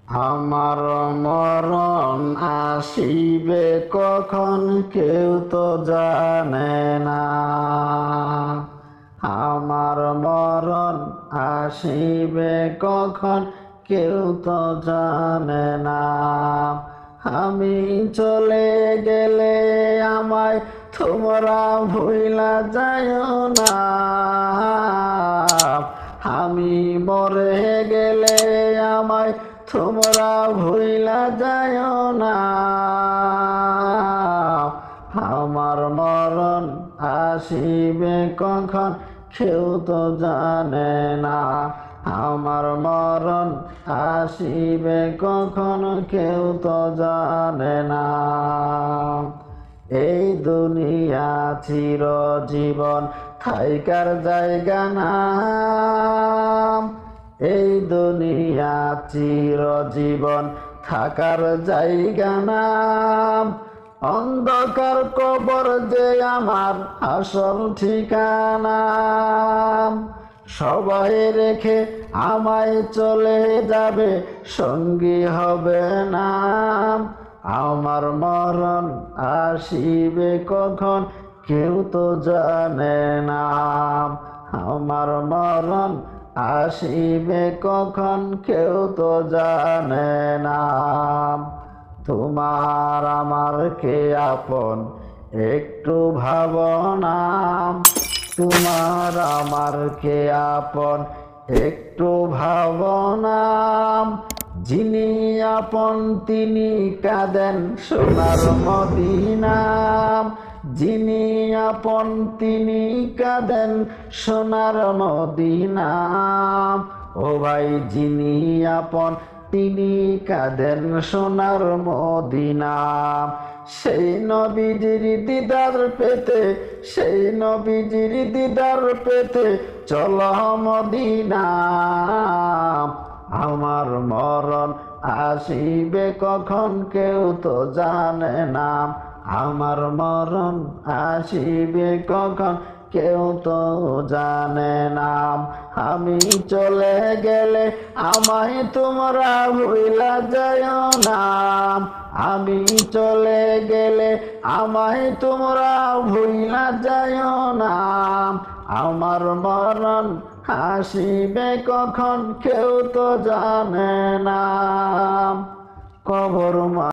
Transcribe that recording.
আমার মরণ আসিবে কখন কেউ তো জানে না। আমার মরণ আসিবে কখন কেউ তো জানে না। আমি চলে গেলে আমায় তোমরা ভুইলা যাইও না। আমি মরে গেলে আমায় তোমরা ভুইলা যাইও না। আমার মরণ আসিবে কখন কেউ তো জানে না। আমার মরণ আসিবে কখন কেউ তো জানে না। এই দুনিয়া চিরজীবন থাইকার জায়গা না। এই দুনিয়া চিরজীবন থাকার জায়গা না। অন্ধকার কবর যে আমার আসল ঠিকানা। সবাই রেখে আমায় চলে যাবে, সঙ্গী হবে না। আমার মরণ আসিবে কখন কেউ তো জানে না। আমার মরণ আসিবে কখন কেউ তো জানে না। তোমার আমার কে আপন একটু ভাবনা। তোমার আমার কে আপন একটু ভাবনা। যিনি আপন তিনি কাঁদেন সোনার মদিনা। যিনি আপন তিনি কাঁদেন সোনার মদিনা। ও ভাই যিনি আপন তিনি কাঁদেন সোনার মদিনা। সেই নবীজির দিদার পেতে, সেই নবীজির দিদার পেতে চলো মদিনা। আমার মরণ আসিবে কখন কেউ তো জানে না। আমার মরণ আসিবে কখন কেউ তো জানে না। আমি চলে গেলে আমায় তোমরা ভুইলা যাইও না। আমি চলে গেলে আমায় তোমরা ভুইলা যাইও না। আমার মরণ আসিবে কখন কেউ তো জানে না। কবর